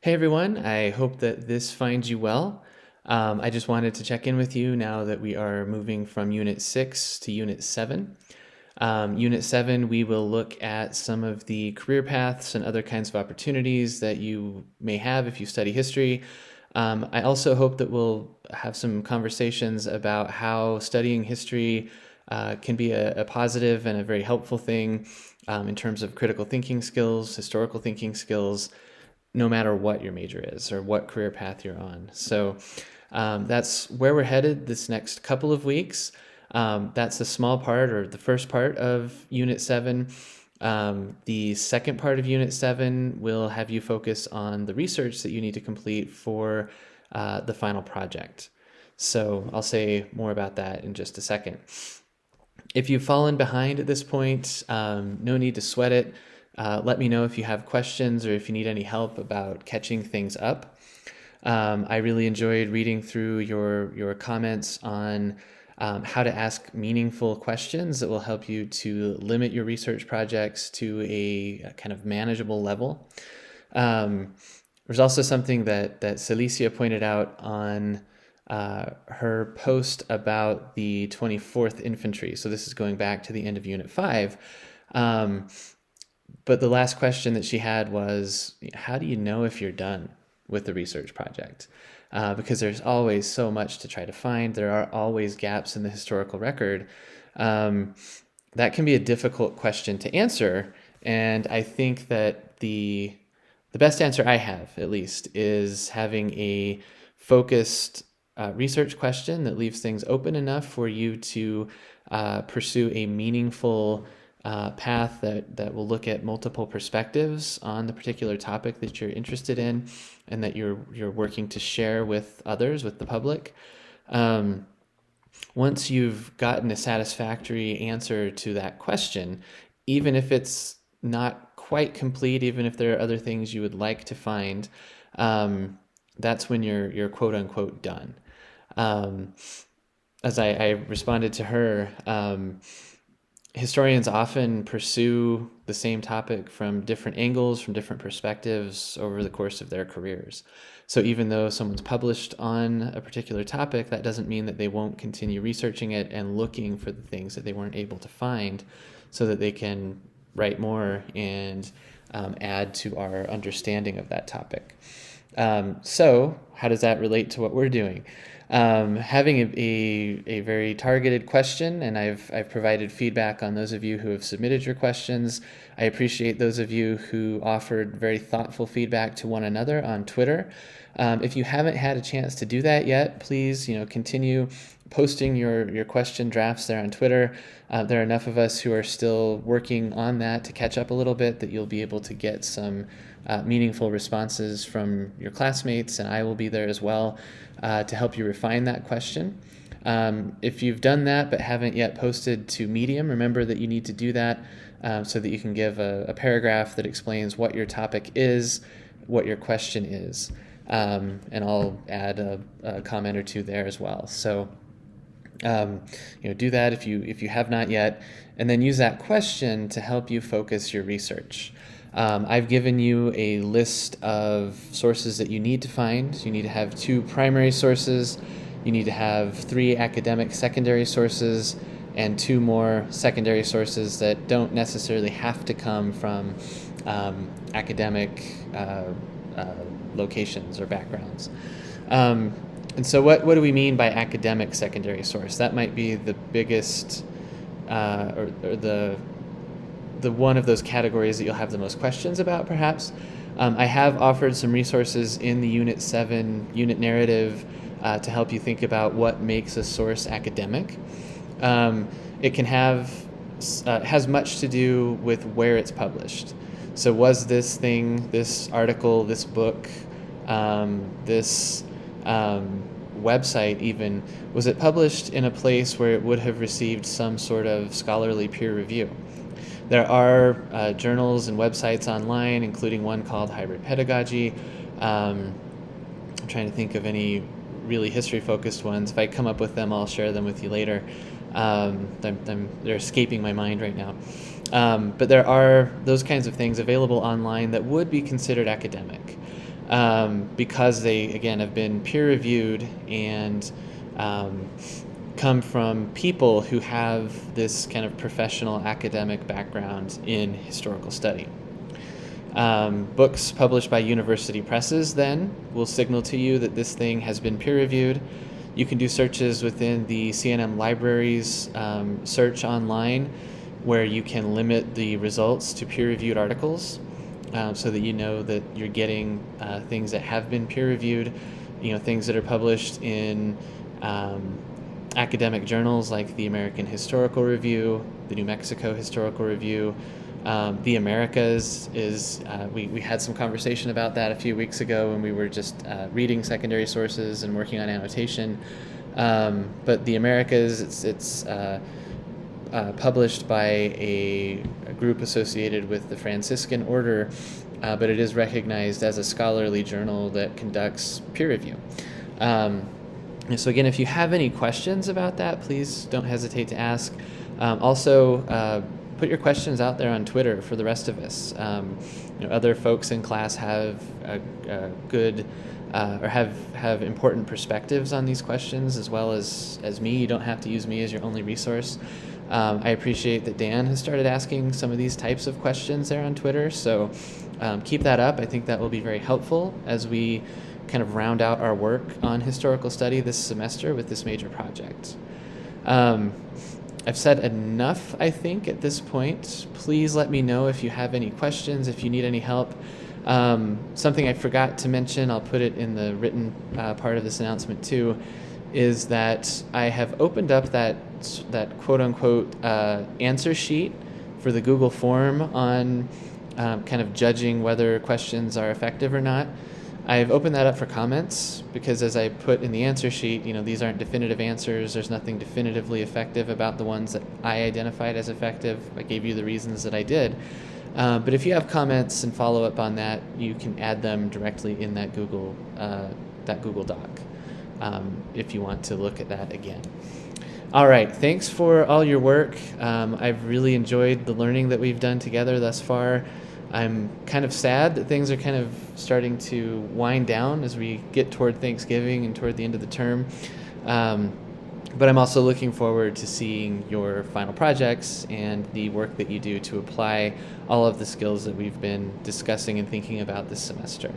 Hey everyone, I hope that this finds you well. I just wanted to check in with you now that we are moving from Unit 6 to Unit 7. Unit 7, we will look at some of the career paths and other kinds of opportunities that you may have if you study history. I also hope that we'll have some conversations about how studying history can be a positive and a very helpful thing in terms of critical thinking skills, historical thinking skills, no matter what your major is or what career path you're on. So that's where we're headed this next couple of weeks. That's the small part or the first part of Unit 7. The second part of Unit 7 will have you focus on the research that you need to complete for the final project. So I'll say more about that in just a second. If you've fallen behind at this point, no need to sweat it. Let me know if you have questions or if you need any help about catching things up. I really enjoyed reading through your comments on how to ask meaningful questions that will help you to limit your research projects to a kind of manageable level. There's also something that Celicia pointed out on her post about the 24th Infantry. So this is going back to the end of Unit 5. But the last question that she had was, how do you know if you're done with the research project? Because there's always so much to try to find. There are always gaps in the historical record. That can be a difficult question to answer. And I think that the best answer I have, at least, is having a focused research question that leaves things open enough for you to pursue a meaningful path that will look at multiple perspectives on the particular topic that you're interested in and that you're working to share with others, with the public. Once you've gotten a satisfactory answer to that question, even if it's not quite complete, even if there are other things you would like to find, that's when you're quote unquote done. As I responded to her, historians often pursue the same topic from different angles, from different perspectives over the course of their careers. So even though someone's published on a particular topic, that doesn't mean that they won't continue researching it and looking for the things that they weren't able to find so that they can write more and add to our understanding of that topic. So how does that relate to what we're doing? Having a very targeted question, and I've provided feedback on those of you who have submitted your questions. I appreciate those of you who offered very thoughtful feedback to one another on Twitter. If you haven't had a chance to do that yet, please continue posting your question drafts there on Twitter. There are enough of us who are still working on that to catch up a little bit that you'll be able to get some meaningful responses from your classmates, and I will be there as well to help you refine that question. If you've done that but haven't yet posted to Medium, remember that you need to do that so that you can give a paragraph that explains what your topic is, what your question is, and I'll add a comment or two there as well. So do that if you have not yet, and then use that question to help you focus your research. I've given you a list of sources that you need to find. You need to have 2 primary sources. You need to have 3 academic secondary sources and 2 more secondary sources that don't necessarily have to come from academic locations or backgrounds. And so what do we mean by academic secondary source? That might be the biggest or the one of those categories that you'll have the most questions about, perhaps. I have offered some resources in the Unit 7 unit narrative to help you think about what makes a source academic. It can has much to do with where it's published. So was this thing, this article, this book, this website even, was it published in a place where it would have received some sort of scholarly peer review? There are journals and websites online, including one called Hybrid Pedagogy. I'm trying to think of any really history-focused ones. If I come up with them, I'll share them with you later. They're escaping my mind right now. But there are those kinds of things available online that would be considered academic. because they, again, have been peer-reviewed and come from people who have this kind of professional academic background in historical study. Books published by university presses then will signal to you that this thing has been peer-reviewed. You can do searches within the CNM libraries search online, where you can limit the results to peer-reviewed articles, so that you know that you're getting things that have been peer-reviewed, things that are published in academic journals like the American Historical Review, the New Mexico Historical Review. The Americas is, we had some conversation about that a few weeks ago when we were just reading secondary sources and working on annotation. But the Americas, it's published by a group associated with the Franciscan Order, but it is recognized as a scholarly journal that conducts peer review. So again, if you have any questions about that, please don't hesitate to ask. Also, put your questions out there on Twitter for the rest of us. Other folks in class have a good or have important perspectives on these questions, as well as me. You don't have to use me as your only resource. I appreciate that Dan has started asking some of these types of questions there on Twitter, so keep that up. I think that will be very helpful as we kind of round out our work on historical study this semester with this major project. I've said enough, I think, at this point. Please let me know if you have any questions, if you need any help. Something I forgot to mention, I'll put it in the written part of this announcement too, is that I have opened up that quote-unquote answer sheet for the Google form on kind of judging whether questions are effective or not. I've opened that up for comments because, as I put in the answer sheet, these aren't definitive answers. There's nothing definitively effective about the ones that I identified as effective. I gave you the reasons that I did. But if you have comments and follow up on that, you can add them directly in that Google Doc if you want to look at that again. All right, thanks for all your work. I've really enjoyed the learning that we've done together thus far. I'm kind of sad that things are kind of starting to wind down as we get toward Thanksgiving and toward the end of the term. But I'm also looking forward to seeing your final projects and the work that you do to apply all of the skills that we've been discussing and thinking about this semester.